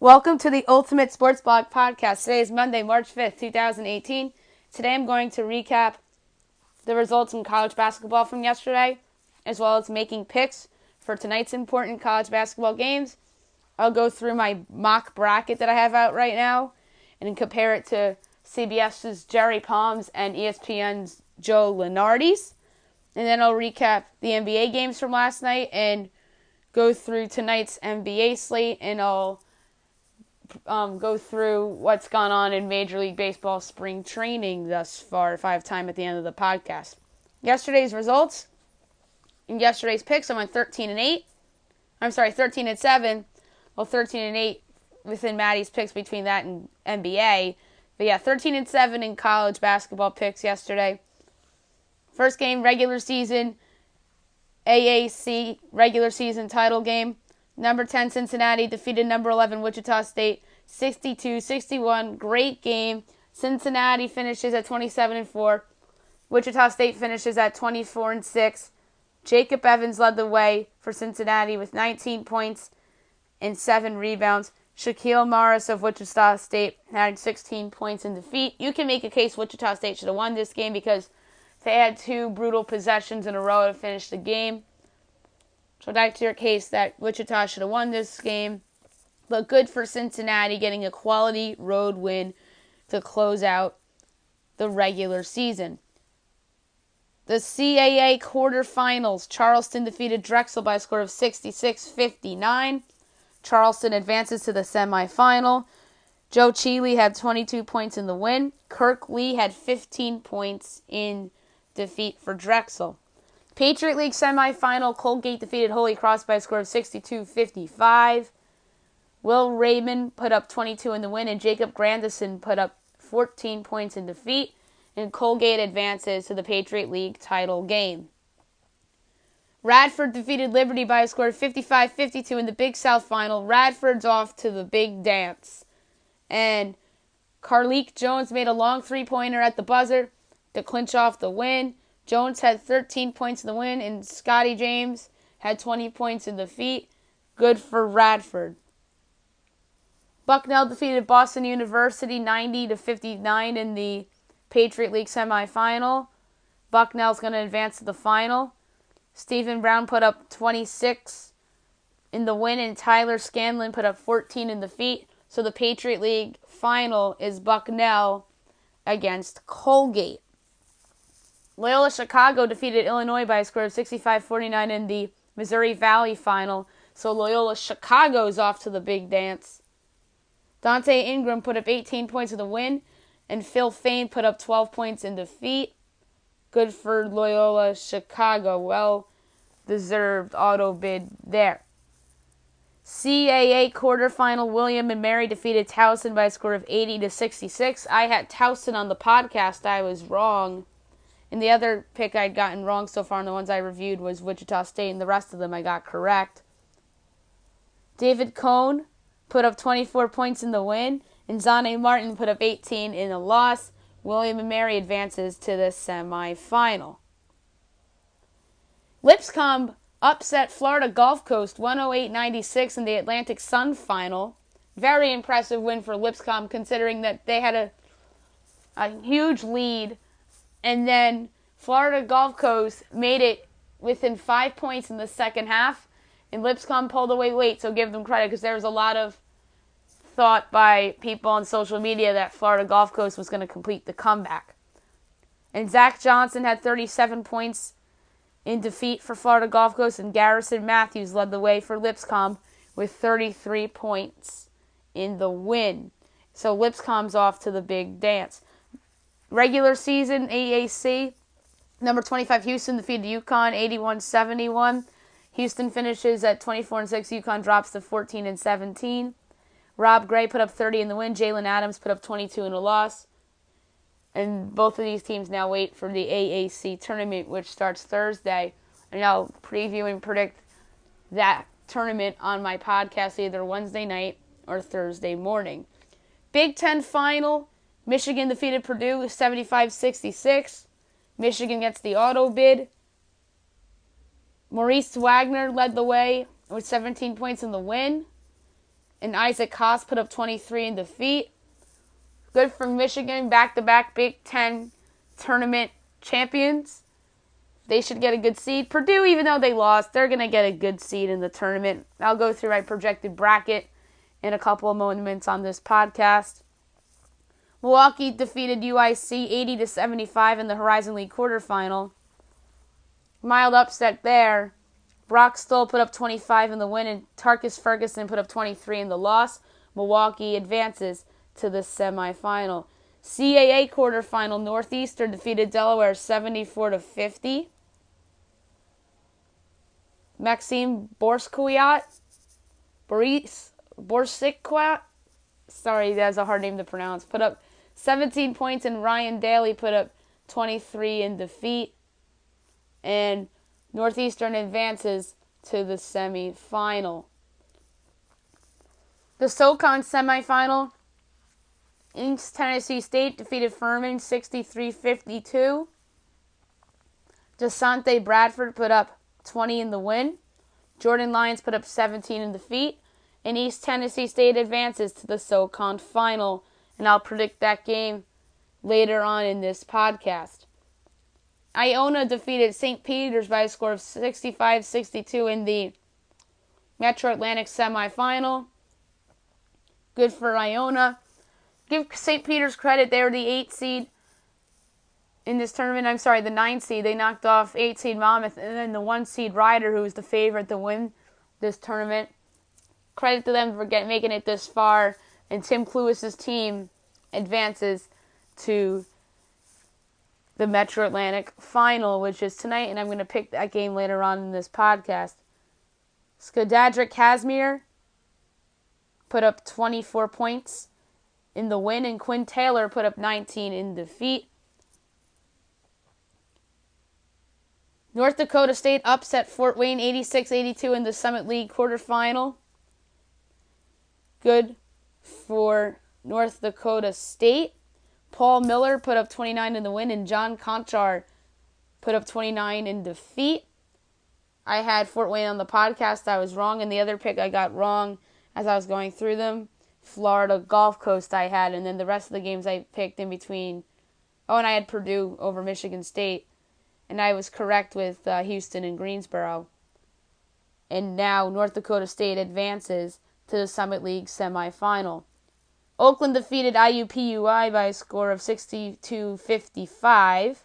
Welcome to the Ultimate Sports Blog Podcast. Today is Monday, March 5th, 2018. Today I'm going to recap the results in college basketball from yesterday, as well as making picks for tonight's important college basketball games. I'll go through my mock bracket that I have out right now and compare it to CBS's Jerry Palms and ESPN's Joe Lunardi's. And then I'll recap the NBA games from last night and go through tonight's NBA slate, and I'll go through what's gone on in Major League Baseball Spring Training thus far, if I have time at the end of the podcast. Yesterday's results and yesterday's picks, I went 13-8. I'm sorry, 13-7. Well, 13-8 within Maddie's picks between that and NBA. But yeah, 13-7 in college basketball picks yesterday. First game, regular season, AAC regular season title game. Number 10 Cincinnati defeated number 11 Wichita State 62-61. Great game. Cincinnati finishes at 27-4. Wichita State finishes at 24-6. Jacob Evans led the way for Cincinnati with 19 points and 7 rebounds. Shaquille Morris of Wichita State had 16 points in defeat. You can make a case Wichita State should have won this game because they had 2 brutal possessions in a row to finish the game. So that's your case that Wichita should have won this game. But good for Cincinnati getting a quality road win to close out the regular season. The CAA quarterfinals, Charleston defeated Drexel by a score of 66-59. Charleston advances to the semifinal. Joe Cheeley had 22 points in the win. Kirk Lee had 15 points in defeat for Drexel. Patriot League semifinal, Colgate defeated Holy Cross by a score of 62-55. Will Raymond put up 22 in the win, and Jacob Grandison put up 14 points in defeat, and Colgate advances to the Patriot League title game. Radford defeated Liberty by a score of 55-52 in the Big South final. Radford's off to the big dance. And Carleek Jones made a long three-pointer at the buzzer to clinch off the win. Jones had 13 points in the win, and Scotty James had 20 points in defeat. Good for Radford. Bucknell defeated Boston University 90-59 in the Patriot League semifinal. Bucknell's going to advance to the final. Stephen Brown put up 26 in the win, and Tyler Scanlon put up 14 in defeat. So the Patriot League final is Bucknell against Colgate. Loyola Chicago defeated Illinois by a score of 65-49 in the Missouri Valley final. So Loyola Chicago is off to the big dance. Dante Ingram put up 18 points in the win, and Phil Fain put up 12 points in defeat. Good for Loyola Chicago. Well-deserved auto bid there. CAA quarterfinal, William and Mary defeated Towson by a score of 80-66. I had Towson on the podcast. I was wrong. And the other pick I'd gotten wrong so far, and the ones I reviewed, was Wichita State, and the rest of them I got correct. David Cohn put up 24 points in the win, and Zane Martin put up 18 in the loss. William and Mary advances to the semifinal. Lipscomb upset Florida Gulf Coast 108-96 in the Atlantic Sun final. Very impressive win for Lipscomb, considering that they had a huge lead, and then Florida Gulf Coast made it within 5 points in the second half, and Lipscomb pulled away late, so give them credit, because there was a lot of thought by people on social media that Florida Gulf Coast was going to complete the comeback. And Zach Johnson had 37 points in defeat for Florida Gulf Coast, and Garrison Matthews led the way for Lipscomb with 33 points in the win. So Lipscomb's off to the big dance. Regular season AAC, number 25 Houston defeated UConn 81-71. Houston finishes at 24-6. UConn drops to 14-17. Rob Gray put up 30 in the win. Jalen Adams put up 22 in a loss. And both of these teams now wait for the AAC tournament, which starts Thursday. And I'll preview and predict that tournament on my podcast either Wednesday night or Thursday morning. Big Ten final. Michigan defeated Purdue 75-66. Michigan gets the auto bid. Maurice Wagner led the way with 17 points in the win. and Isaac Haas put up 23 in defeat. Good for Michigan, back-to-back Big Ten tournament champions. They should get a good seed. Purdue, even though they lost, they're going to get a good seed in the tournament. I'll go through my projected bracket in a couple of moments on this podcast. Milwaukee defeated UIC 80-75 in the Horizon League quarterfinal. Mild upset there. Brock Stoll put up 25 in the win, and Tarkus Ferguson put up 23 in the loss. Milwaukee advances to the semifinal. CAA quarterfinal, Northeastern defeated Delaware 74-50. Maxime Borsiquat, sorry, that's a hard name to pronounce, put up 17 points, and Ryan Daly put up 23 in defeat. And Northeastern advances to the semifinal. The SoCon semifinal, East Tennessee State defeated Furman 63-52. DeSante Bradford put up 20 in the win. Jordan Lyons put up 17 in defeat. And East Tennessee State advances to the SoCon final. And I'll predict that game later on in this podcast. Iona defeated St. Peter's by a score of 65-62 in the Metro Atlantic semifinal. Good for Iona. Give St. Peter's credit. They were the 8th seed in this tournament. The 9th seed. They knocked off 8th seed Monmouth and then the 1 seed Rider, who was the favorite to win this tournament. Credit to them for making it this far. And Tim Cluis's team advances to the Metro Atlantic final, which is tonight, and I'm going to pick that game later on in this podcast. Skadadric Casimir put up 24 points in the win, and Quinn Taylor put up 19 in defeat. North Dakota State upset Fort Wayne 86-82 in the Summit League quarterfinal. Good for North Dakota State. Paul Miller put up 29 in the win, and John Conchar put up 29 in defeat. I had Fort Wayne on the podcast. I was wrong, and the other pick I got wrong as I was going through them. Florida Gulf Coast I had, and then the rest of the games I picked in between. Oh, and I had Purdue over Michigan State, and I was correct with Houston and Greensboro. And now North Dakota State advances to the Summit League semifinal. Oakland defeated IUPUI by a score of 62-55.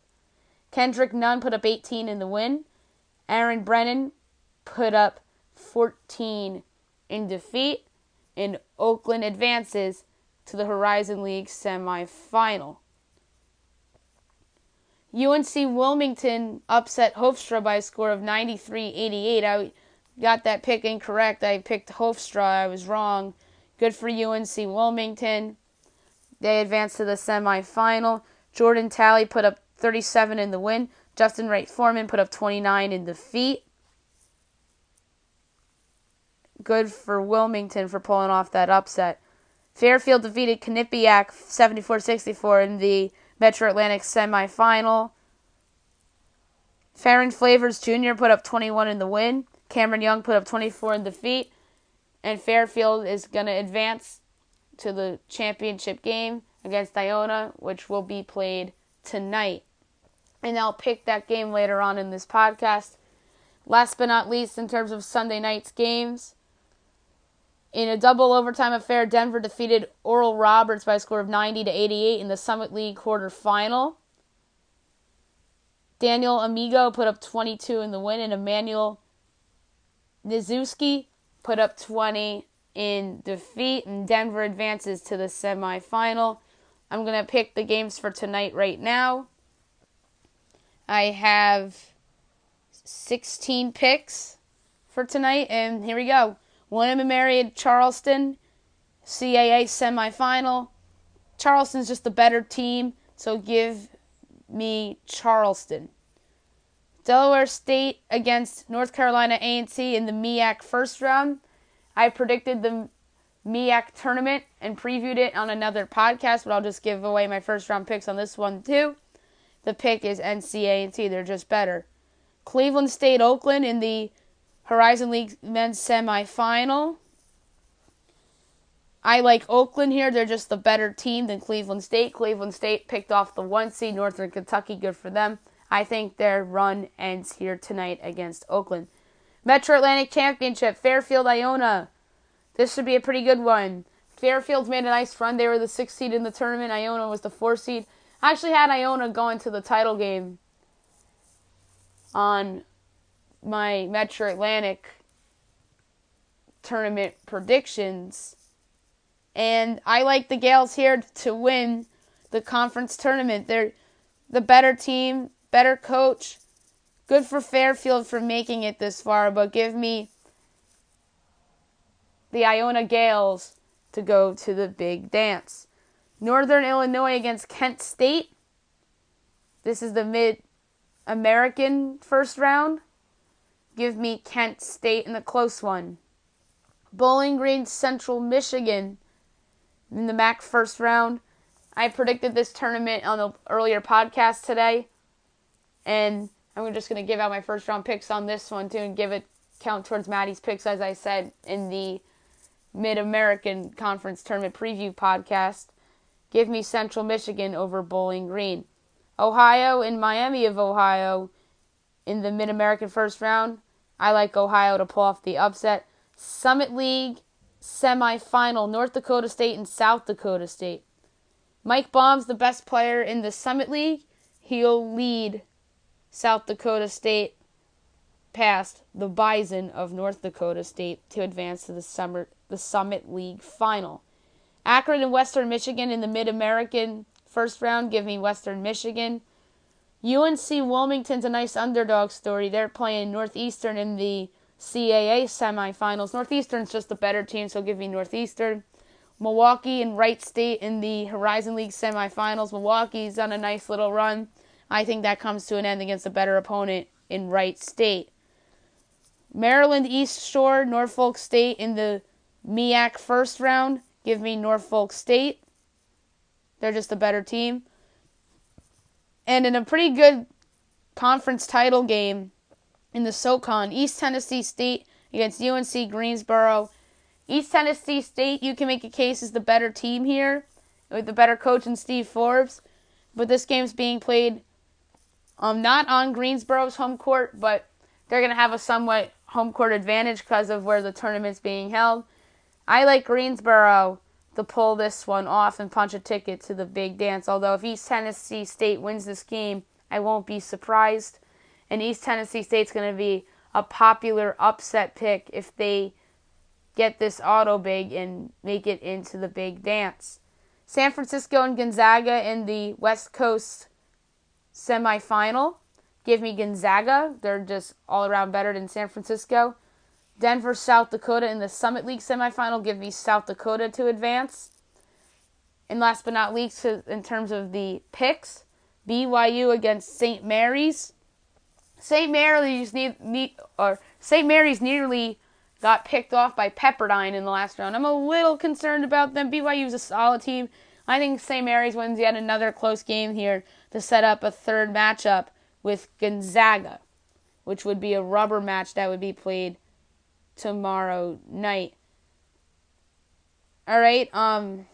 Kendrick Nunn put up 18 in the win. Aaron Brennan put up 14 in defeat. And Oakland advances to the Horizon League semifinal. UNC Wilmington upset Hofstra by a score of 93-88. I got that pick incorrect. I picked Hofstra. I was wrong. Good for UNC Wilmington. They advanced to the semifinal. Jordan Talley put up 37 in the win. Justin Wright Foreman put up 29 in defeat. Good for Wilmington for pulling off that upset. Fairfield defeated Quinnipiac 74-64 in the Metro Atlantic semifinal. Farron Flavors Jr. put up 21 in the win. Cameron Young put up 24 in defeat. And Fairfield is going to advance to the championship game against Iona, which will be played tonight. And I'll pick that game later on in this podcast. Last but not least, in terms of Sunday night's games, in a double overtime affair, Denver defeated Oral Roberts by a score of 90-88 in the Summit League quarterfinal. Daniel Amigo put up 22 in the win, and Emmanuel Nizuski put up 20 in defeat, and Denver advances to the semifinal. I'm going to pick the games for tonight right now. I have 16 picks for tonight, and here we go. William & Mary Charleston, CAA semifinal. Charleston's just a better team, so give me Charleston. Delaware State against North Carolina A&T in the MEAC first round. I predicted the MEAC tournament and previewed it on another podcast, but I'll just give away my first round picks on this one too. The pick is NC-A&T. They're just better. Cleveland State Oakland in the Horizon League men's semifinal. I like Oakland here. They're just the better team than Cleveland State. Cleveland State picked off the 1 seed, Northern Kentucky. Good for them. I think their run ends here tonight against Oakland. Metro Atlantic Championship, Fairfield, Iona. This should be a pretty good one. Fairfield's made a nice run. They were the 6th seed in the tournament. Iona was the 4th seed. I actually had Iona going to the title game on my Metro Atlantic tournament predictions. And I like the Gales here to win the conference tournament. They're the better team, better coach. Good for Fairfield for making it this far, but give me the Iona Gales to go to the big dance. Northern Illinois against Kent State. This is the Mid-American first round. Give me Kent State in the close one. Bowling Green, Central Michigan in the MAC first round. I predicted this tournament on the earlier podcast today, and I'm just going to give out my first round picks on this one too and give it count towards Maddie's picks, as I said in the Mid-American Conference Tournament Preview podcast. Give me Central Michigan over Bowling Green. Ohio and Miami of Ohio in the Mid-American first round. I like Ohio to pull off the upset. Summit League semifinal, North Dakota State and South Dakota State. Mike Baum's the best player in the Summit League. He'll lead South Dakota State past the Bison of North Dakota State to advance to the Summit League final. Akron and Western Michigan in the Mid-American first round. Give me Western Michigan. UNC Wilmington's a nice underdog story. They're playing Northeastern in the CAA semifinals. Northeastern's just a better team, so give me Northeastern. Milwaukee and Wright State in the Horizon League semifinals. Milwaukee's on a nice little run. I think that comes to an end against a better opponent in Wright State. Maryland East Shore, Norfolk State in the MEAC first round. Give me Norfolk State. They're just a better team. And in a pretty good conference title game in the SoCon, East Tennessee State against UNC Greensboro. East Tennessee State, you can make a case, is the better team here with the better coach in Steve Forbes. But this game's being played not on Greensboro's home court, but they're going to have a somewhat home court advantage because of where the tournament's being held. I like Greensboro to pull this one off and punch a ticket to the big dance. Although if East Tennessee State wins this game, I won't be surprised. And East Tennessee State's going to be a popular upset pick if they get this auto big and make it into the big dance. San Francisco and Gonzaga in the West Coast semifinal. Give me Gonzaga. They're just all around better than San Francisco. Denver, South Dakota in the Summit League semifinal. Give me South Dakota to advance. And last but not least, in terms of the picks, BYU against St. Mary's. St. Mary's nearly got picked off by Pepperdine in the last round. I'm a little concerned about them. BYU's a solid team. I think St. Mary's wins yet another close game here to set up a third matchup with Gonzaga, which would be a rubber match that would be played tomorrow night. All right, I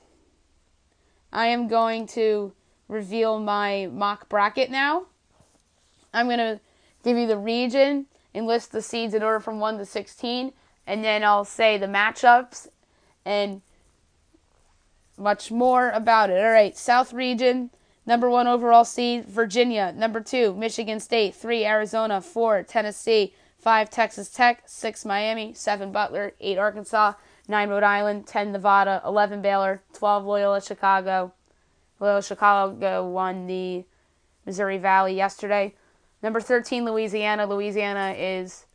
am going to reveal my mock bracket now. I'm going to give you the region and list the seeds in order from 1 to 16, and then I'll say the matchups and much more about it. All right, South region, number 1 overall seed, Virginia. Number 2, Michigan State. 3, Arizona. 4, Tennessee. 5, Texas Tech. 6, Miami. 7, Butler. 8, Arkansas. 9, Rhode Island. 10, Nevada. 11, Baylor. 12, Loyola Chicago. Loyola Chicago won the Missouri Valley yesterday. Number 13, Louisiana. Louisiana is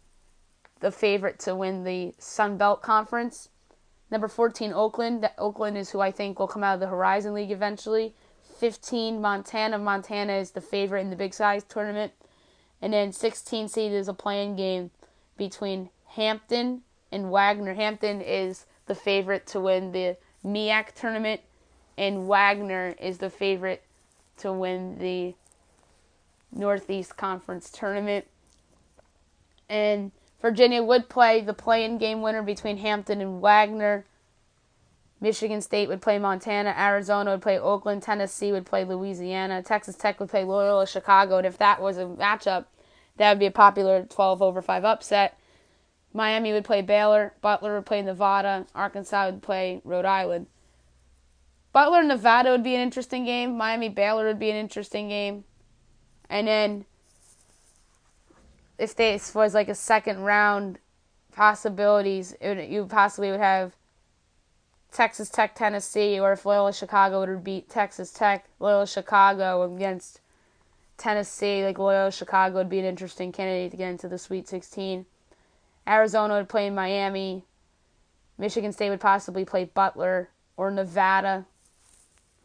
the favorite to win the Sun Belt Conference. Number 14, Oakland. Oakland is who I think will come out of the Horizon League eventually. 15, Montana. Montana is the favorite in the Big Size tournament. And then 16 seed is a playing game between Hampton and Wagner. Hampton is the favorite to win the MEAC tournament, and Wagner is the favorite to win the Northeast Conference tournament. And Virginia would play the play-in game winner between Hampton and Wagner. Michigan State would play Montana. Arizona would play Oakland. Tennessee would play Louisiana. Texas Tech would play Loyola Chicago. And if that was a matchup, that would be a popular 12/5 upset. Miami would play Baylor. Butler would play Nevada. Arkansas would play Rhode Island. Butler and Nevada would be an interesting game. Miami Baylor would be an interesting game. And then if this was like a second round possibilities, you possibly would have Texas Tech, Tennessee, or if Loyola Chicago would beat Texas Tech, Loyola Chicago against Tennessee, like Loyola Chicago would be an interesting candidate to get into the Sweet 16. Arizona would play Miami. Michigan State would possibly play Butler or Nevada.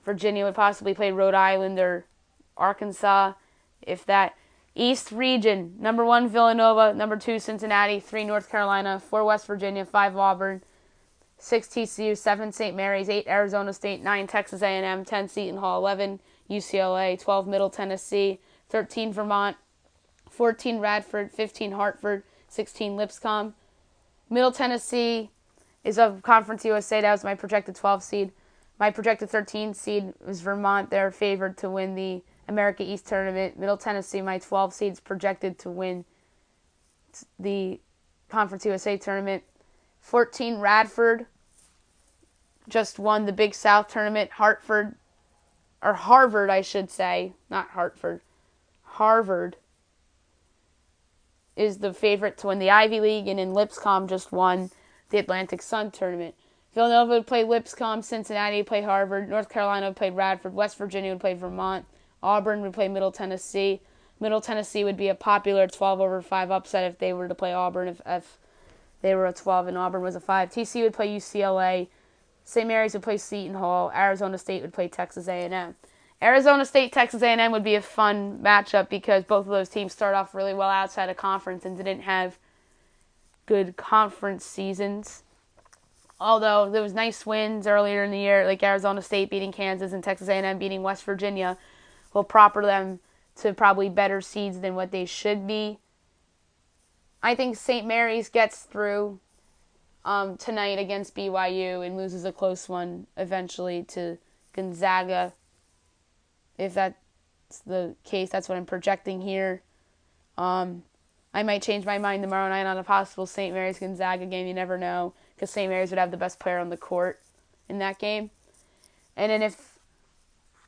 Virginia would possibly play Rhode Island or Arkansas. If that East region, number 1 Villanova, number 2 Cincinnati, 3 North Carolina, 4 West Virginia, 5 Auburn, 6 TCU, 7 St. Mary's, 8 Arizona State, 9 Texas A&M, 10 Seton Hall, 11 UCLA, 12 Middle Tennessee, 13 Vermont, 14 Radford, 15 Hartford, 16 Lipscomb. Middle Tennessee is of Conference USA. That was my projected 12 seed. My projected 13 seed was Vermont. They're favored to win the America East tournament. Middle Tennessee, my 12 seeds projected to win the Conference USA tournament. 14 Radford just won the Big South tournament. Harvard, I should say, not Hartford. Harvard is the favorite to win the Ivy League, and then Lipscomb just won the Atlantic Sun tournament. Villanova would play Lipscomb, Cincinnati would play Harvard, North Carolina would play Radford, West Virginia would play Vermont, Auburn would play Middle Tennessee. Middle Tennessee would be a popular 12/5 upset if they were to play Auburn, if they were a 12 and Auburn was a 5. TCU would play UCLA, St. Mary's would play Seton Hall, Arizona State would play Texas A&M. Arizona State, Texas A&M would be a fun matchup because both of those teams start off really well outside of conference and didn't have good conference seasons. Although there was nice wins earlier in the year, like Arizona State beating Kansas and Texas A&M beating West Virginia, will propel them to probably better seeds than what they should be. I think St. Mary's gets through tonight against BYU and loses a close one eventually to Gonzaga. If that's the case, that's what I'm projecting here. I might change my mind tomorrow night on a possible St. Mary's Gonzaga game. You never know, because St. Mary's would have the best player on the court in that game. And then if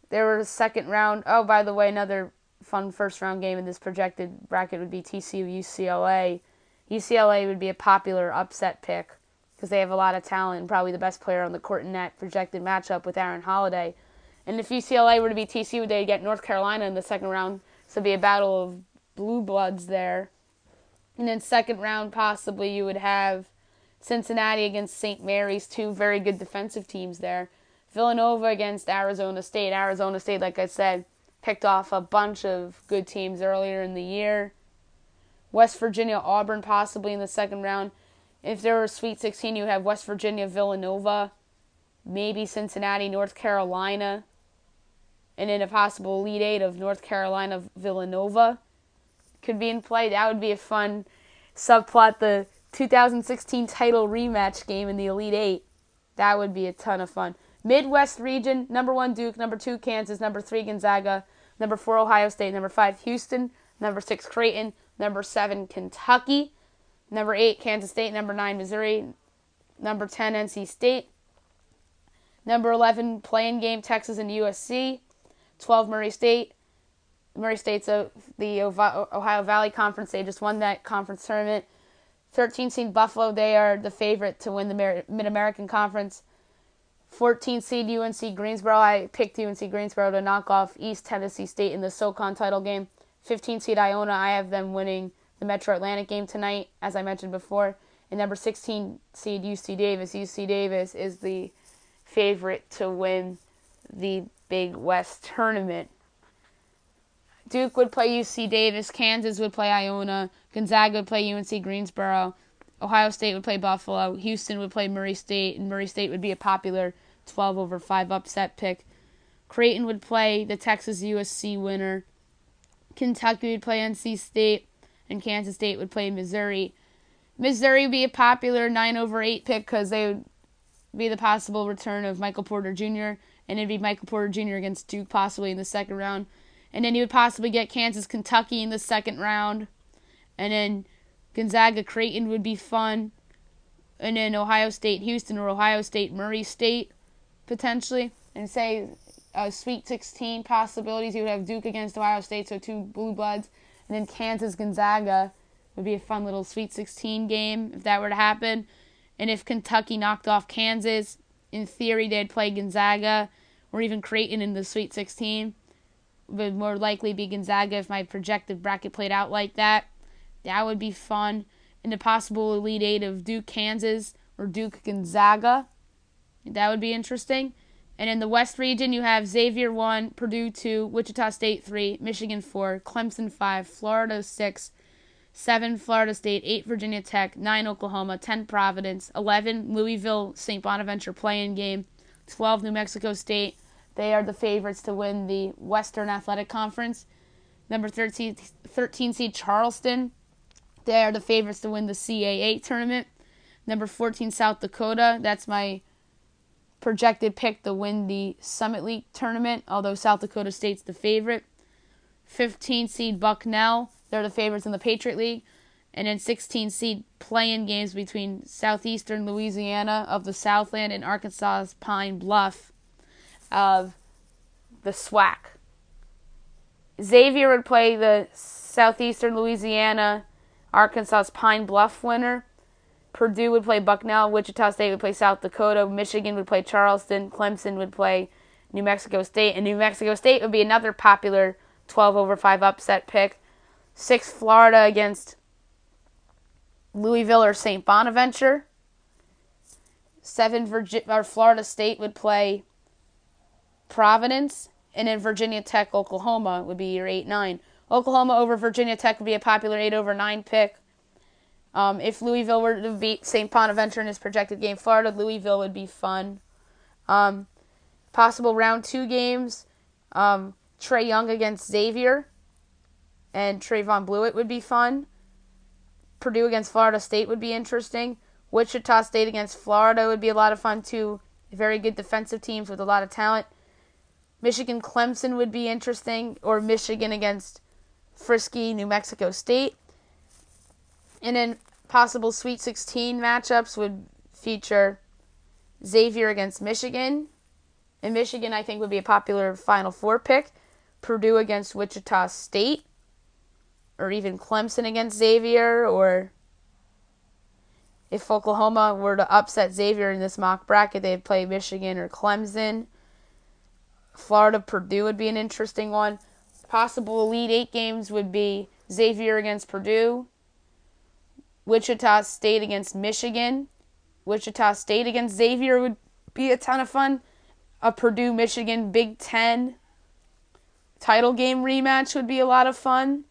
there were a second round, oh, by the way, another fun first round game in this projected bracket would be TCU UCLA. UCLA would be a popular upset pick because they have a lot of talent and probably the best player on the court in that projected matchup with Aaron Holiday. And if UCLA were to beat TCU, they'd get North Carolina in the second round, so it'd be a battle of blue bloods there. And then second round, possibly, you would have Cincinnati against St. Mary's, 2 very good defensive teams there. Villanova against Arizona State. Arizona State, like I said, picked off a bunch of good teams earlier in the year. West Virginia, Auburn, possibly in the second round. If there were a Sweet 16, you have West Virginia, Villanova, maybe Cincinnati, North Carolina, and in a possible Elite 8 of North Carolina, Villanova could be in play. That would be a fun subplot, the 2016 title rematch game in the Elite 8. That would be a ton of fun. Midwest region, number 1 Duke, number 2 Kansas, number 3 Gonzaga, number 4 Ohio State, number 5 Houston, number 6 Creighton, number 7 Kentucky, number 8 Kansas State, number 9 Missouri, number 10 NC State, number 11 playing game Texas and USC, 12 Murray State. Murray State's the Ohio Valley Conference. They just won that conference tournament. 13 seed Buffalo, they are the favorite to win the Mid-American Conference. 14 seed UNC Greensboro, I picked UNC Greensboro to knock off East Tennessee State in the SoCon title game. 15 seed Iona, I have them winning the Metro Atlantic game tonight, as I mentioned before. And number 16 seed UC Davis. UC Davis is the favorite to win the Big West tournament. Duke would play UC Davis, Kansas would play Iona, Gonzaga would play UNC Greensboro, Ohio State would play Buffalo, Houston would play Murray State, and Murray State would be a popular 12/5 upset pick. Creighton would play the Texas USC winner, Kentucky would play NC State, and Kansas State would play Missouri. Missouri would be a popular 9/8 pick because they would be the possible return of Michael Porter Jr., and it'd be Michael Porter Jr. against Duke possibly in the second round. And then you would possibly get Kansas, Kentucky in the second round. And then Gonzaga, Creighton would be fun. And then Ohio State, Houston, or Ohio State, Murray State, potentially. And say Sweet 16 possibilities. You would have Duke against Ohio State, so 2 blue bloods. And then Kansas, Gonzaga would be a fun little Sweet 16 game if that were to happen. And if Kentucky knocked off Kansas, in theory they'd play Gonzaga or even Creighton in the Sweet 16. Would more likely be Gonzaga if my projected bracket played out like that. That would be fun. And the possible Elite Eight of Duke, Kansas, or Duke, Gonzaga. That would be interesting. And in the West region, you have Xavier 1, Purdue 2, Wichita State 3, Michigan 4, Clemson 5, Florida 6, 7, Florida State, 8, Virginia Tech, 9, Oklahoma, 10, Providence, 11, Louisville, St. Bonaventure play-in game, 12, New Mexico State. They are the favorites to win the Western Athletic Conference. Number 13 seed Charleston. They are the favorites to win the CAA tournament. Number 14, South Dakota. That's my projected pick to win the Summit League tournament, although South Dakota State's the favorite. 15 seed Bucknell. They're the favorites in the Patriot League. And then 16 seed play-in games between Southeastern Louisiana of the Southland and Arkansas's Pine Bluff of the SWAC. Xavier would play the Southeastern Louisiana Arkansas's Pine Bluff winner. Purdue would play Bucknell. Wichita State would play South Dakota. Michigan would play Charleston. Clemson would play New Mexico State. And New Mexico State would be another popular 12/5 upset pick. 6, Florida against Louisville or St. Bonaventure. 7, Florida State would play Providence. And then Virginia Tech, Oklahoma would be your 8-9. Oklahoma over Virginia Tech would be a popular 8/9 pick. If Louisville were to beat St. Bonaventure in his projected game, Florida, Louisville would be fun. Possible round 2 games, Trae Young against Xavier and Trayvon Blewett would be fun. Purdue against Florida State would be interesting. Wichita State against Florida would be a lot of fun too. Very good defensive teams with a lot of talent. Michigan Clemson would be interesting, or Michigan against Frisky, New Mexico State. And then possible Sweet 16 matchups would feature Xavier against Michigan. And Michigan, I think, would be a popular Final Four pick. Purdue against Wichita State. Or even Clemson against Xavier. Or if Oklahoma were to upset Xavier in this mock bracket, they'd play Michigan or Clemson. Florida, Purdue would be an interesting one. Possible Elite Eight games would be Xavier against Purdue. Wichita State against Michigan. Wichita State against Xavier would be a ton of fun. A Purdue-Michigan Big Ten title game rematch would be a lot of fun.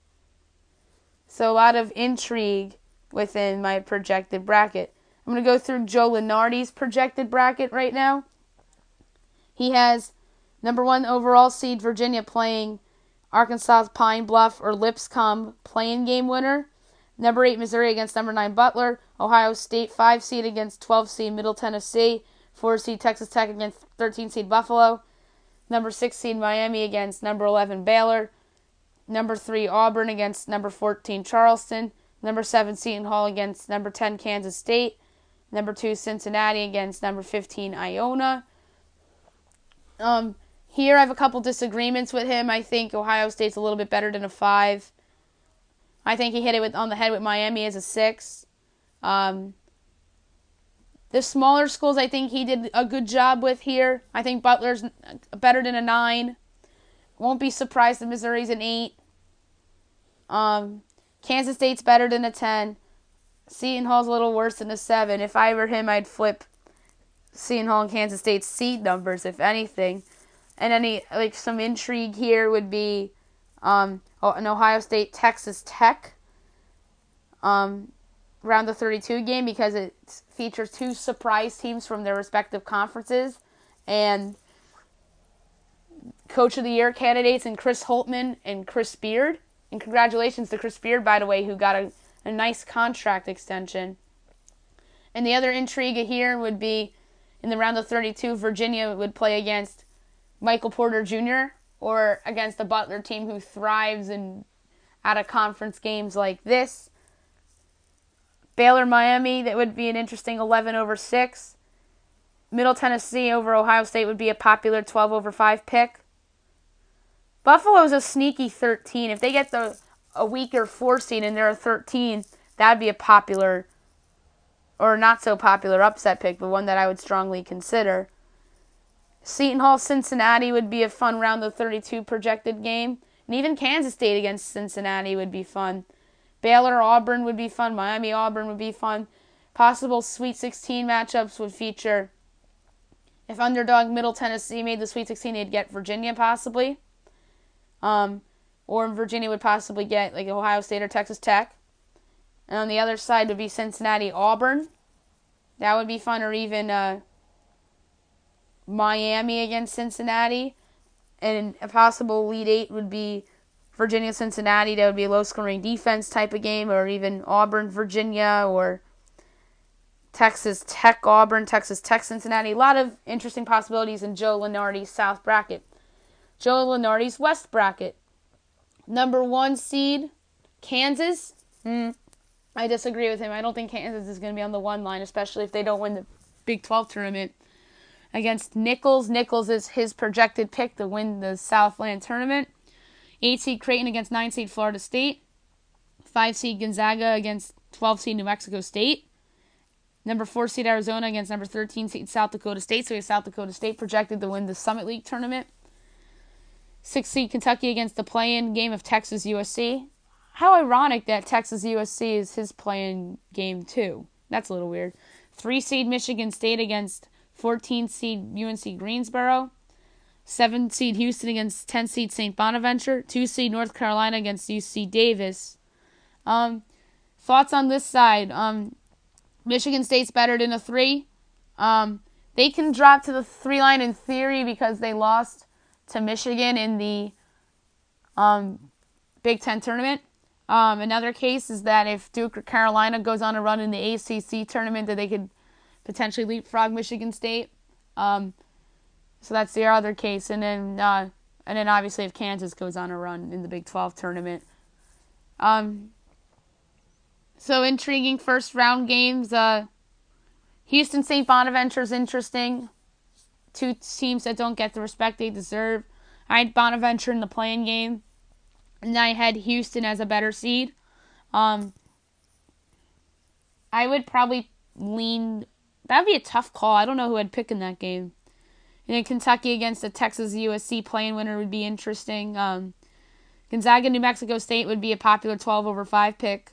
So a lot of intrigue within my projected bracket. I'm going to go through Joe Lunardi's projected bracket right now. He has number 1 overall seed Virginia playing Arkansas's Pine Bluff or Lipscomb play-in game winner. Number 8 Missouri against number 9 Butler. Ohio State 5 seed against 12 seed Middle Tennessee. 4 seed Texas Tech against 13 seed Buffalo. Number 6 seed Miami against number 11 Baylor. Number 3 Auburn against number 14 Charleston. Number 7 Seton Hall against number 10 Kansas State. Number 2 Cincinnati against number 15 Iona. Here I have a couple disagreements with him. I think Ohio State's a little bit better than a 5. I think he hit it on the head with Miami as a 6. The smaller schools, I think he did a good job with here. I think Butler's better than a 9. Won't be surprised if Missouri's an 8. Kansas State's better than a 10. Seton Hall's a little worse than a 7. If I were him, I'd flip Seton Hall and Kansas State's seed numbers, if anything. And some intrigue here would be an Ohio State Texas Tech round of 32 game, because it features 2 surprise teams from their respective conferences and Coach of the Year candidates in Chris Holtmann and Chris Beard. And congratulations to Chris Beard, by the way, who got a nice contract extension. And the other intrigue here would be In the round of 32, Virginia would play against Michael Porter Jr. or against the Butler team who thrives in out-of-conference games like this. Baylor-Miami, that would be an interesting 11/6. Middle Tennessee over Ohio State would be a popular 12/5 pick. Buffalo's a sneaky 13. If they get a weaker 4 seed and they're a 13, that would be a popular or not so popular upset pick, but one that I would strongly consider. Seton Hall Cincinnati would be a fun round of 32 projected game. And even Kansas State against Cincinnati would be fun. Baylor Auburn would be fun. Miami Auburn would be fun. Possible Sweet 16 matchups would feature, if underdog Middle Tennessee made the Sweet 16, they'd get Virginia possibly. Or Virginia would possibly get like Ohio State or Texas Tech. And on the other side would be Cincinnati Auburn. That would be fun. Or even Miami against Cincinnati. And a possible Elite Eight would be Virginia Cincinnati. That would be a low-scoring defense type of game. Or even Auburn Virginia, or Texas Tech Auburn, Texas Tech Cincinnati. A lot of interesting possibilities in Joe Lunardi's South bracket. Joe Lunardi's West bracket. Number 1 seed, Kansas. I disagree with him. I don't think Kansas is going to be on the 1 line, especially if they don't win the Big 12 tournament against Nichols. Nichols is his projected pick to win the Southland tournament. 8 seed Creighton against 9 seed Florida State. 5 seed Gonzaga against 12 seed New Mexico State. Number 4 seed Arizona against number 13 seed South Dakota State. So we have South Dakota State projected to win the Summit League tournament. 6 seed Kentucky against the play-in game of Texas USC. How ironic that Texas USC is his play-in game too. That's a little weird. 3 seed Michigan State against 14 seed UNC Greensboro. 7 seed Houston against 10 seed St. Bonaventure. 2 seed North Carolina against UC Davis. Thoughts on this side? Michigan State's better than a 3. They can drop to the 3 line in theory because they lost to Michigan in the Big Ten tournament. Another case is that if Duke or Carolina goes on a run in the ACC tournament, that they could potentially leapfrog Michigan State. So that's the other case. And then obviously if Kansas goes on a run in the Big 12 tournament. So intriguing first round games. Houston St. Bonaventure is interesting. 2 teams that don't get the respect they deserve. I had Bonaventure in the play-in game, and I had Houston as a better seed. I would probably lean. That would be a tough call. I don't know who I'd pick in that game. And then Kentucky against the Texas USC play-in winner would be interesting. Gonzaga New Mexico State would be a popular 12/5 pick,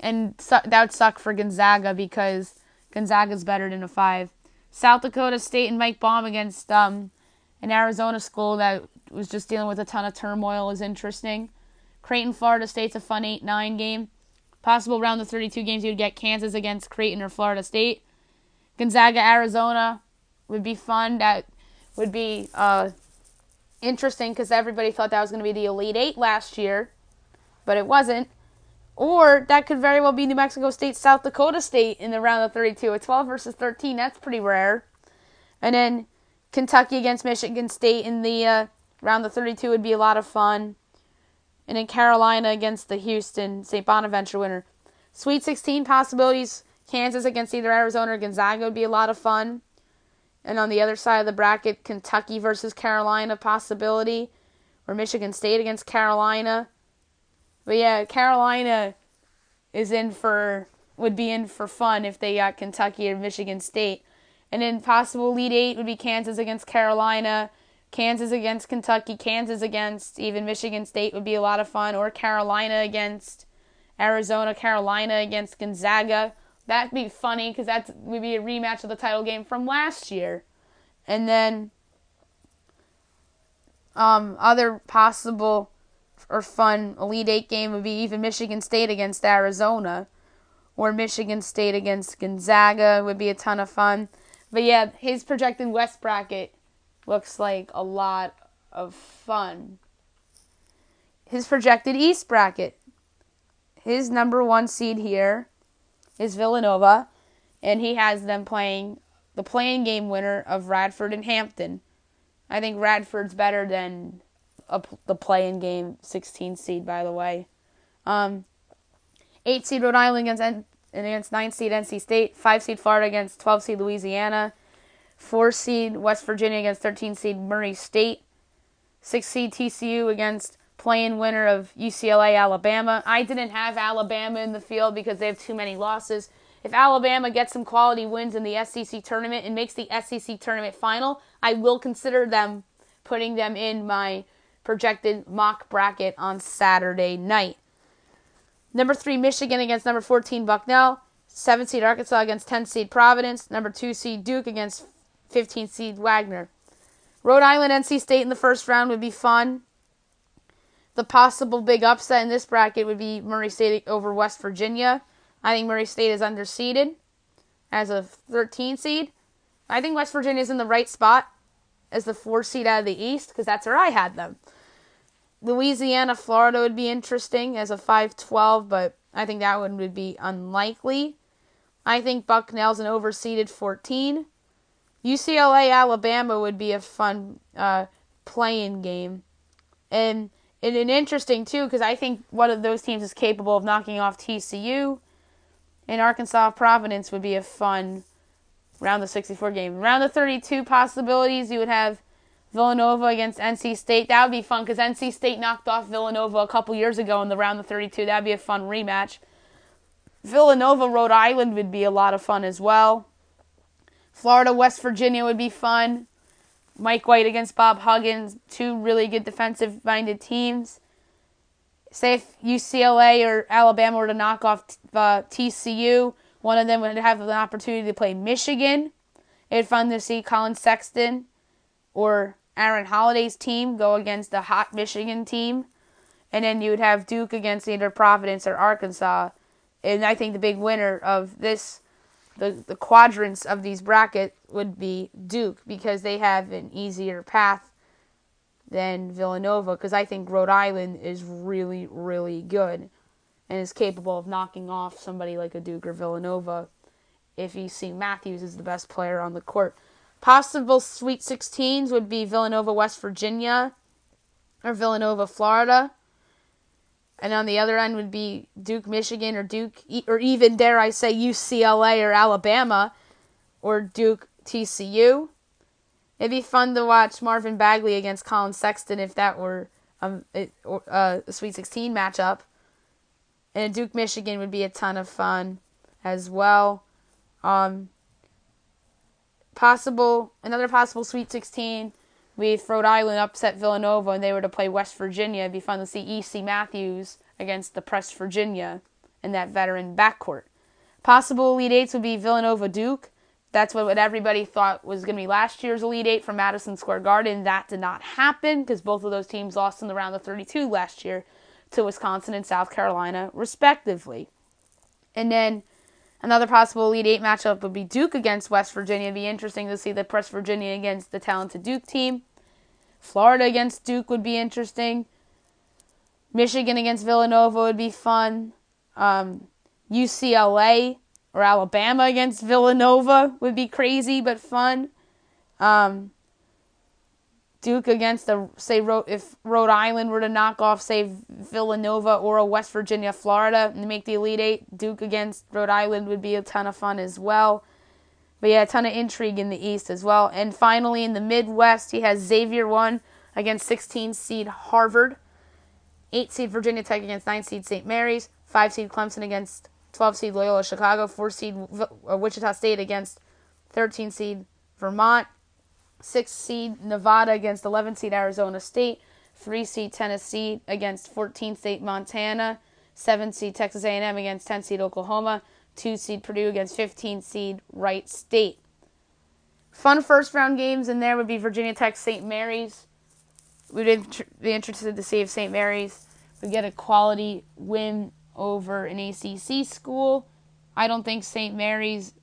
and that would suck for Gonzaga because Gonzaga's better than a 5. South Dakota State and Mike Baum against an Arizona school that was just dealing with a ton of turmoil is interesting. Creighton, Florida State's a fun 8-9 game. Possible round of 32 games, you would get Kansas against Creighton or Florida State. Gonzaga, Arizona would be fun. That would be interesting because everybody thought that was going to be the Elite 8 last year, but it wasn't. Or that could very well be New Mexico State, South Dakota State in the round of 32. A 12/13, that's pretty rare. And then Kentucky against Michigan State in the round of 32 would be a lot of fun. And then Carolina against the Houston St. Bonaventure winner. Sweet 16 possibilities. Kansas against either Arizona or Gonzaga would be a lot of fun. And on the other side of the bracket, Kentucky versus Carolina possibility. Or Michigan State against Carolina. But yeah, Carolina would be in for fun if they got Kentucky or Michigan State. And then possible Elite 8 would be Kansas against Carolina, Kansas against Kentucky, Kansas against even Michigan State would be a lot of fun. Or Carolina against Arizona, Carolina against Gonzaga. That'd be funny because that would be a rematch of the title game from last year. And then other possible or fun Elite 8 game would be even Michigan State against Arizona, or Michigan State against Gonzaga would be a ton of fun. But yeah, his projected West bracket looks like a lot of fun. His projected East bracket. His number 1 seed here is Villanova, and he has them playing the play-in game winner of Radford and Hampton. I think Radford's better than the play-in game 16 seed, by the way. 8 seed Rhode Island against 9 seed NC State. 5 seed Florida against 12 seed Louisiana. 4 seed West Virginia against 13 seed Murray State. 6 seed TCU against play-in winner of UCLA Alabama. I didn't have Alabama in the field because they have too many losses. If Alabama gets some quality wins in the SEC tournament and makes the SEC tournament final, I will consider them putting them in my projected mock bracket on Saturday night. Number 3, Michigan against number 14, Bucknell. 7 seed Arkansas against 10 seed Providence. Number 2 seed Duke against 15 seed Wagner. Rhode Island, NC State in the first round would be fun. The possible big upset in this bracket would be Murray State over West Virginia. I think Murray State is underseeded as a 13 seed. I think West Virginia is in the right spot as the 4 seed out of the East because that's where I had them. Louisiana, Florida would be interesting as a 5-12, but I think that one would be unlikely. I think Bucknell's an overseeded 14. UCLA, Alabama would be a fun play-in game. And interesting, too, because I think one of those teams is capable of knocking off TCU. And Arkansas, Providence would be a fun round of 64 game. Round of 32 possibilities, you would have Villanova against NC State. That would be fun because NC State knocked off Villanova a couple years ago in the round of 32. That would be a fun rematch. Villanova, Rhode Island would be a lot of fun as well. Florida, West Virginia would be fun. Mike White against Bob Huggins, 2 really good defensive-minded teams. Say if UCLA or Alabama were to knock off TCU, one of them would have an opportunity to play Michigan. It'd be fun to see Colin Sexton or Aaron Holiday's team go against the hot Michigan team. And then you would have Duke against either Providence or Arkansas. And I think the big winner of this, the quadrants of these brackets would be Duke because they have an easier path than Villanova because I think Rhode Island is really, really good and is capable of knocking off somebody like a Duke or Villanova if you see Matthews is the best player on the court. Possible Sweet 16s would be Villanova, West Virginia or Villanova, Florida. And on the other end would be Duke, Michigan, or Duke, or even, dare I say, UCLA or Alabama, or Duke, TCU. It'd be fun to watch Marvin Bagley against Colin Sexton if that were a Sweet 16 matchup. And Duke, Michigan would be a ton of fun as well. Another possible Sweet 16 with Rhode Island upset Villanova and they were to play West Virginia. It'd be fun to see E.C. Matthews against the Press Virginia in that veteran backcourt. Possible Elite Eights would be Villanova-Duke. That's what everybody thought was going to be last year's Elite Eight from Madison Square Garden. That did not happen because both of those teams lost in the round of 32 last year to Wisconsin and South Carolina, respectively. And then another possible Elite Eight matchup would be Duke against West Virginia. It'd be interesting to see the Press Virginia against the talented Duke team. Florida against Duke would be interesting. Michigan against Villanova would be fun. UCLA or Alabama against Villanova would be crazy but fun. Duke against if Rhode Island were to knock off, say, Villanova or a West Virginia, Florida, and make the Elite Eight, Duke against Rhode Island would be a ton of fun as well. But yeah, a ton of intrigue in the East as well. And finally, in the Midwest, he has Xavier 1 against 16 seed Harvard, 8 seed Virginia Tech against 9 seed St. Mary's, 5 seed Clemson against 12 seed Loyola Chicago, 4 seed Wichita State against 13 seed Vermont, 6 seed Nevada against 11 seed Arizona State, 3 seed Tennessee against 14 seed Montana, 7 seed Texas A&M against 10 seed Oklahoma, 2 seed Purdue against 15 seed Wright State. Fun first round games in there would be Virginia Tech, St. Mary's. We'd be interested to see if St. Mary's would get a quality win over an ACC school. I don't think St. Mary's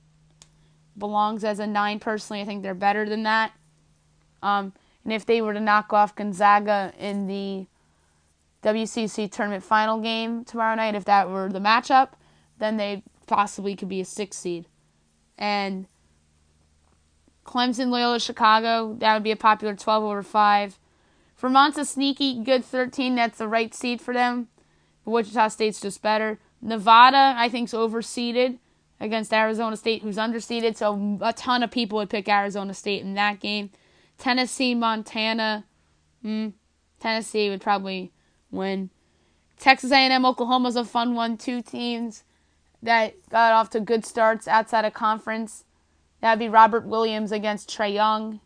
belongs as a 9 personally. I think they're better than that. And if they were to knock off Gonzaga in the WCC tournament final game tomorrow night, if that were the matchup, then they possibly could be a 6 seed. And Clemson, Loyola, Chicago. That would be a popular 12/5. Vermont's a sneaky good 13. That's the right seed for them. But Wichita State's just better. Nevada, I think, is overseeded against Arizona State, who's underseeded. So a ton of people would pick Arizona State in that game. Tennessee, Montana. Tennessee would probably win. Texas A&M, Oklahoma's a fun one. Two teams that got off to good starts outside of conference. That would be Robert Williams against Trae Young.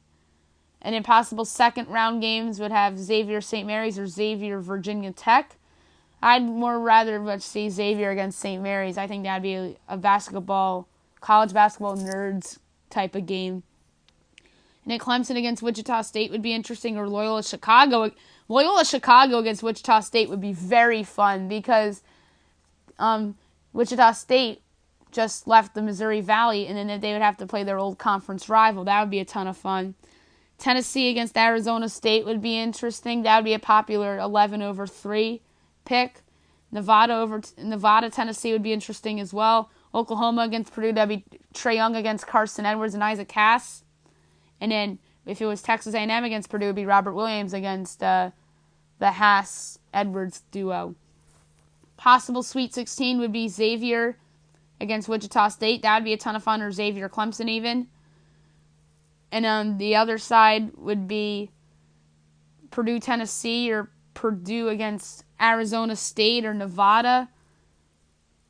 And in possible second round games would have Xavier St. Mary's or Xavier Virginia Tech. I'd more rather much see Xavier against St. Mary's. I think that'd be a college basketball nerds type of game. And then Clemson against Wichita State would be interesting, or Loyola Chicago. Loyola Chicago against Wichita State would be very fun because Wichita State just left the Missouri Valley, and then they would have to play their old conference rival. That would be a ton of fun. Tennessee against Arizona State would be interesting. That would be a popular 11/3 pick. Nevada, Tennessee would be interesting as well. Oklahoma against Purdue, that would be Trae Young against Carson Edwards and Isaac Cass. And then if it was Texas A&M against Purdue, it would be Robert Williams against the Haas-Edwards duo. Possible Sweet 16 would be Xavier against Wichita State. That would be a ton of fun, or Xavier Clemson even. And on the other side would be Purdue, Tennessee, or Purdue against Arizona State or Nevada,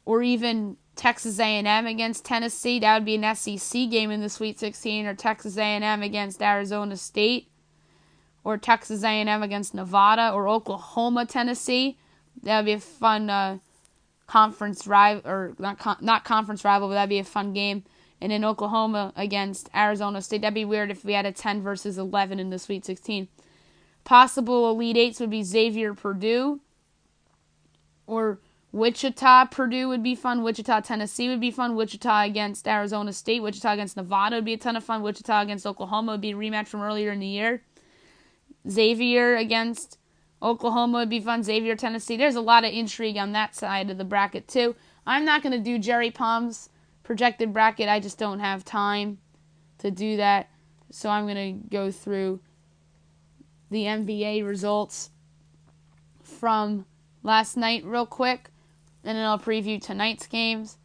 or even Texas A&M against Tennessee. That would be an SEC game in the Sweet 16, or Texas A&M against Arizona State, or Texas A&M against Nevada, or Oklahoma, Tennessee. That would be a fun conference rival, or not conference rival, but that'd be a fun game. And in Oklahoma against Arizona State. That'd be weird if we had a 10 versus 11 in the Sweet 16. Possible Elite Eights would be Xavier Purdue, or Wichita Purdue would be fun. Wichita Tennessee would be fun. Wichita against Arizona State. Wichita against Nevada would be a ton of fun. Wichita against Oklahoma would be a rematch from earlier in the year. Xavier against Oklahoma would be fun. Xavier Tennessee. There's a lot of intrigue on that side of the bracket too. I'm not going to do Jerry Palm's projected bracket. I just don't have time to do that. So I'm going to go through the NBA results from last night real quick, and then I'll preview tonight's games.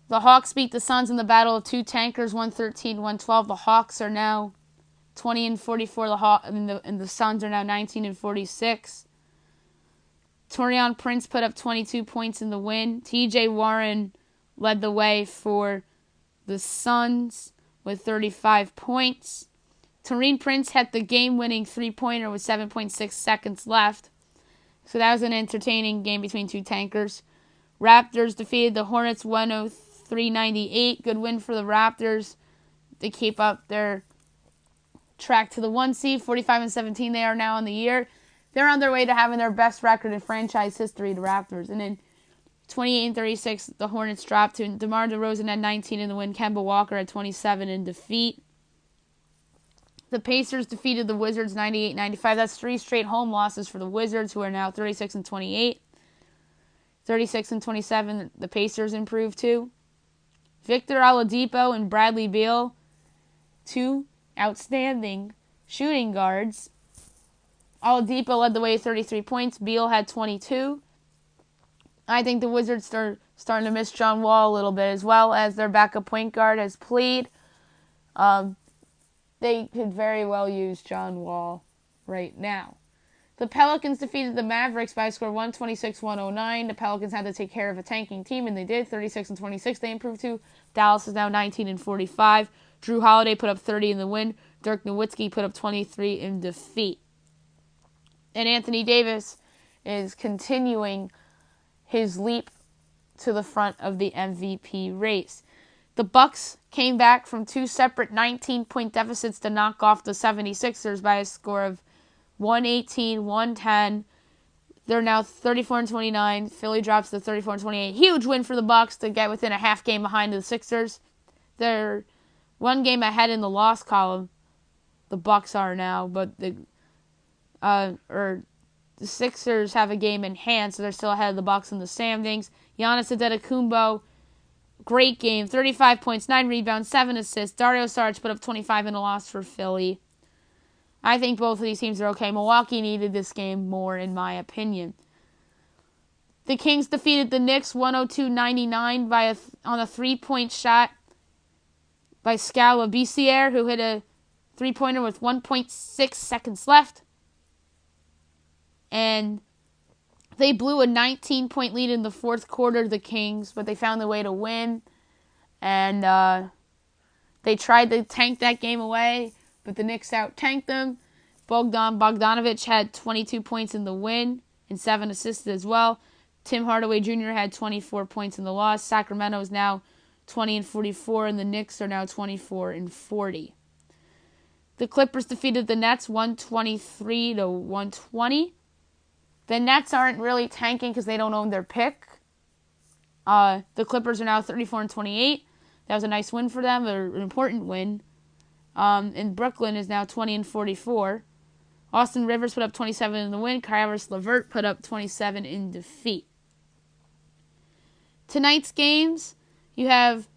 The Hawks beat the Suns in the battle of two tankers, 113-112. The Hawks are now 20-44. And the Suns are now 19-46. Taurean Prince put up 22 points in the win. T.J. Warren led the way for the Suns with 35 points. Taurean Prince had the game-winning three-pointer with 7.6 seconds left. So that was an entertaining game between two tankers. Raptors defeated the Hornets 103-98. Good win for the Raptors. They keep up their track to the 1 seed. 45-17 they are now in the year. They're on their way to having their best record in franchise history, the Raptors. And then 28-36, the Hornets dropped to DeMar DeRozan at 19 in the win. Kemba Walker at 27 in defeat. The Pacers defeated the Wizards 98-95. That's 3 straight home losses for the Wizards, who are now 36-28. 36-27, the Pacers improved too. Victor Oladipo and Bradley Beal, 2 outstanding shooting guards. Oladipo led the way with 33 points. Beal had 22. I think the Wizards are starting to miss John Wall a little bit, as well as their backup point guard has played. They could very well use John Wall right now. The Pelicans defeated the Mavericks by a score of 126-109. The Pelicans had to take care of a tanking team, and they did. 36-26 they improved to. Dallas is now 19-45. Drew Holiday put up 30 in the win. Dirk Nowitzki put up 23 in defeat. And Anthony Davis is continuing his leap to the front of the MVP race. The Bucks came back from 2 separate 19-point deficits to knock off the 76ers by a score of 118-110. They're now 34-29. Philly drops to 34-28. Huge win for the Bucks to get within a half game behind the Sixers. They're 1 game ahead in the loss column. The Bucks are now, but the Sixers have a game in hand, so they're still ahead of the Bucks in the standings. Giannis Antetokounmpo great game. 35 points, 9 rebounds, 7 assists. Dario Saric put up 25 in a loss for Philly. I think both of these teams are okay. Milwaukee needed this game more, in my opinion. The Kings defeated the Knicks 102-99 on a 3-point shot by Scala Bicier, who hit a 3-pointer with 1.6 seconds left. And they blew a 19-point lead in the fourth quarter, the Kings, but they found a way to win. And they tried to tank that game away, but the Knicks out-tanked them. Bogdanovic had 22 points in the win and 7 assists as well. Tim Hardaway Jr. had 24 points in the loss. Sacramento is now 20-44, and the Knicks are now 24-40. The Clippers defeated the Nets 123-120. The Nets aren't really tanking because they don't own their pick. The Clippers are now 34-28. That was a nice win for them, an important win. And Brooklyn is now 20-44. Austin Rivers put up 27 in the win. Caris LeVert put up 27 in defeat. Tonight's games, you have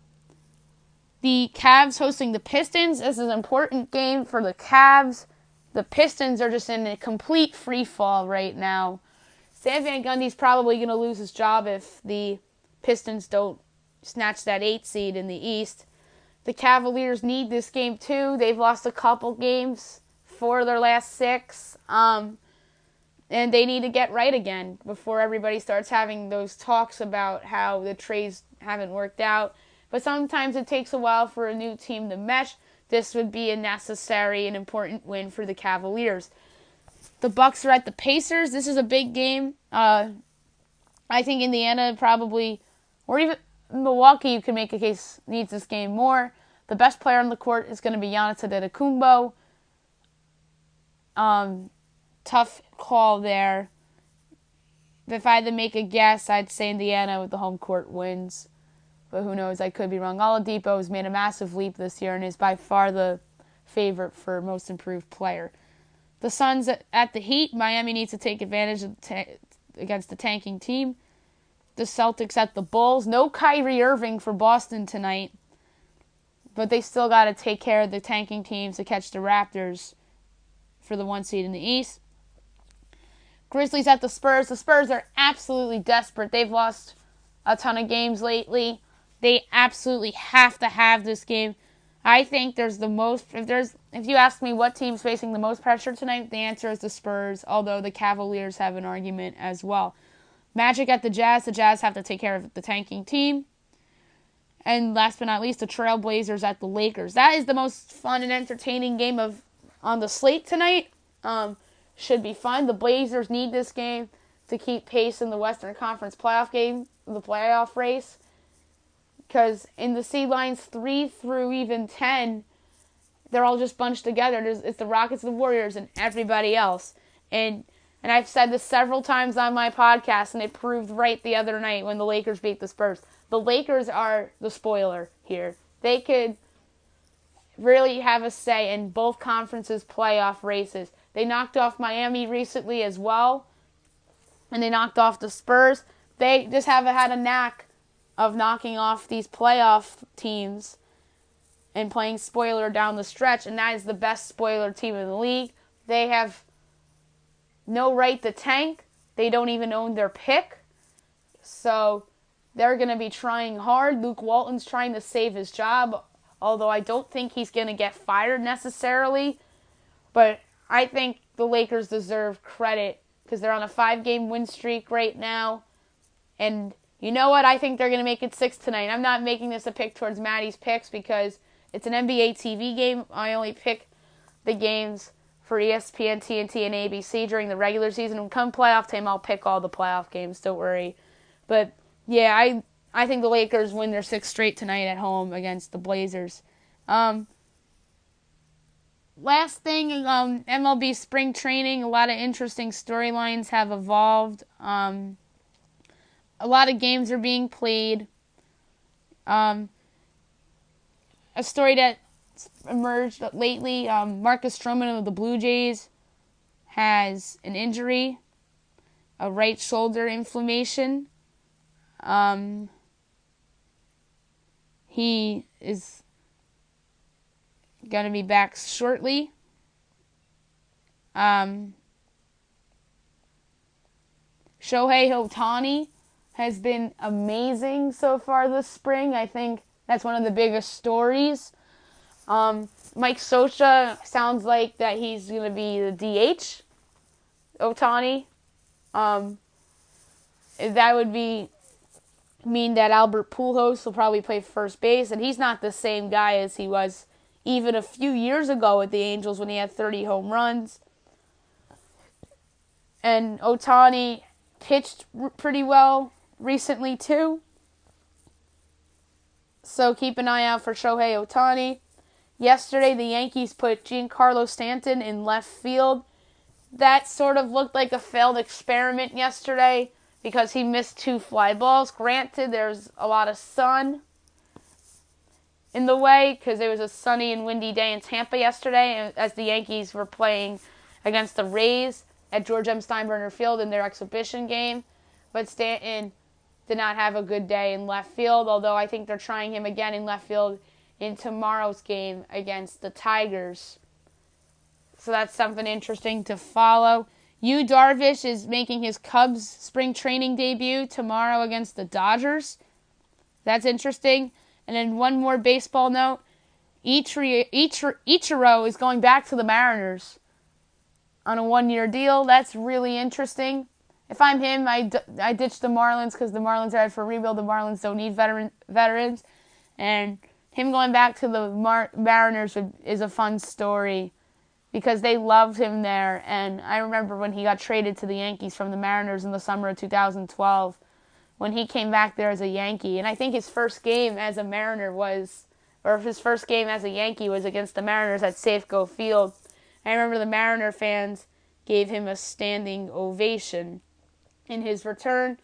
the Cavs hosting the Pistons. This is an important game for the Cavs. The Pistons are just in a complete free fall right now. Stan Van Gundy's probably going to lose his job if the Pistons don't snatch that 8th seed in the East. The Cavaliers need this game too. They've lost a couple games for their last 6. And they need to get right again before everybody starts having those talks about how the trades haven't worked out. But sometimes it takes a while for a new team to mesh. This would be a necessary and important win for the Cavaliers. The Bucks are at the Pacers. This is a big game. I think Indiana probably, or even Milwaukee, you can make a case, needs this game more. The best player on the court is going to be Giannis Antetokounmpo. Tough call there. If I had to make a guess, I'd say Indiana with the home court wins. But who knows, I could be wrong. Oladipo has made a massive leap this year and is by far the favorite for most improved player. The Suns at the Heat. Miami needs to take advantage of against the tanking team. The Celtics at the Bulls. No Kyrie Irving for Boston tonight. But they still got to take care of the tanking teams to catch the Raptors for the 1 seed in the East. Grizzlies at the Spurs. The Spurs are absolutely desperate. They've lost a ton of games lately. They absolutely have to have this game. I think there's the most, if you ask me what team's facing the most pressure tonight, the answer is the Spurs, although the Cavaliers have an argument as well. Magic at the Jazz. The Jazz have to take care of the tanking team. And last but not least, the Trailblazers at the Lakers. That is the most fun and entertaining game on the slate tonight. Should be fun. The Blazers need this game to keep pace in the Western Conference playoff game, the playoff race. Because in the seed lines 3 through even 10, they're all just bunched together. It's the Rockets, the Warriors, and everybody else. And I've said this several times on my podcast, and it proved right the other night when the Lakers beat the Spurs. The Lakers are the spoiler here. They could really have a say in both conferences' playoff races. They knocked off Miami recently as well, and they knocked off the Spurs. They just haven't had a knack of knocking off these playoff teams and playing spoiler down the stretch, and that is the best spoiler team in the league. They have no right to tank. They don't even own their pick. So they're going to be trying hard. Luke Walton's trying to save his job, although I don't think he's going to get fired necessarily. But I think the Lakers deserve credit because they're on a 5-game win streak right now. And you know what? I think they're going to make it 6 tonight. I'm not making this a pick towards Maddie's picks because it's an NBA TV game. I only pick the games for ESPN, TNT, and ABC during the regular season. And come playoff time, I'll pick all the playoff games. Don't worry. But yeah, I think the Lakers win their 6th straight tonight at home against the Blazers. Last thing, MLB Spring Training. A lot of interesting storylines have evolved. A lot of games are being played. A story that emerged lately, Marcus Stroman of the Blue Jays has an injury, a right shoulder inflammation. He is going to be back shortly. Shohei Ohtani has been amazing so far this spring. I think that's one of the biggest stories. Mike Scioscia sounds like that he's going to be the DH. Ohtani. That would mean that Albert Pujols will probably play first base, and he's not the same guy as he was even a few years ago with the Angels when he had 30 home runs. And Ohtani pitched pretty well recently too. So keep an eye out for Shohei Ohtani. Yesterday, the Yankees put Giancarlo Stanton in left field. That sort of looked like a failed experiment yesterday because he missed 2 fly balls. Granted, there's a lot of sun in the way because it was a sunny and windy day in Tampa yesterday as the Yankees were playing against the Rays at George M. Steinbrenner Field in their exhibition game. But Stanton did not have a good day in left field, although I think they're trying him again in left field in tomorrow's game against the Tigers. So that's something interesting to follow. Yu Darvish is making his Cubs spring training debut tomorrow against the Dodgers. That's interesting. And then one more baseball note. Ichiro is going back to the Mariners on a 1-year deal. That's really interesting. If I'm him, I ditch the Marlins because the Marlins are out for rebuild. The Marlins don't need veterans. And him going back to the Mariners is a fun story because they loved him there. And I remember when he got traded to the Yankees from the Mariners in the summer of 2012 when he came back there as a Yankee. And I think his first game as a Yankee was against the Mariners at Safeco Field. I remember the Mariner fans gave him a standing ovation in his return.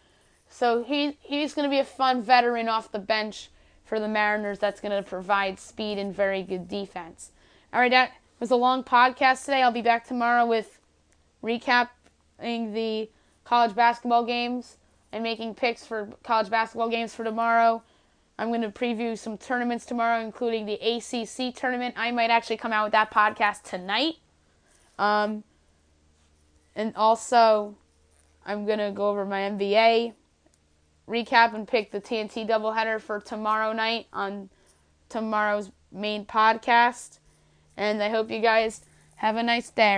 So he's going to be a fun veteran off the bench for the Mariners that's going to provide speed and very good defense. All right, that was a long podcast today. I'll be back tomorrow with recapping the college basketball games and making picks for college basketball games for tomorrow. I'm going to preview some tournaments tomorrow, including the ACC tournament. I might actually come out with that podcast tonight. And also, I'm going to go over my NBA recap and pick the TNT doubleheader for tomorrow night on tomorrow's main podcast. And I hope you guys have a nice day.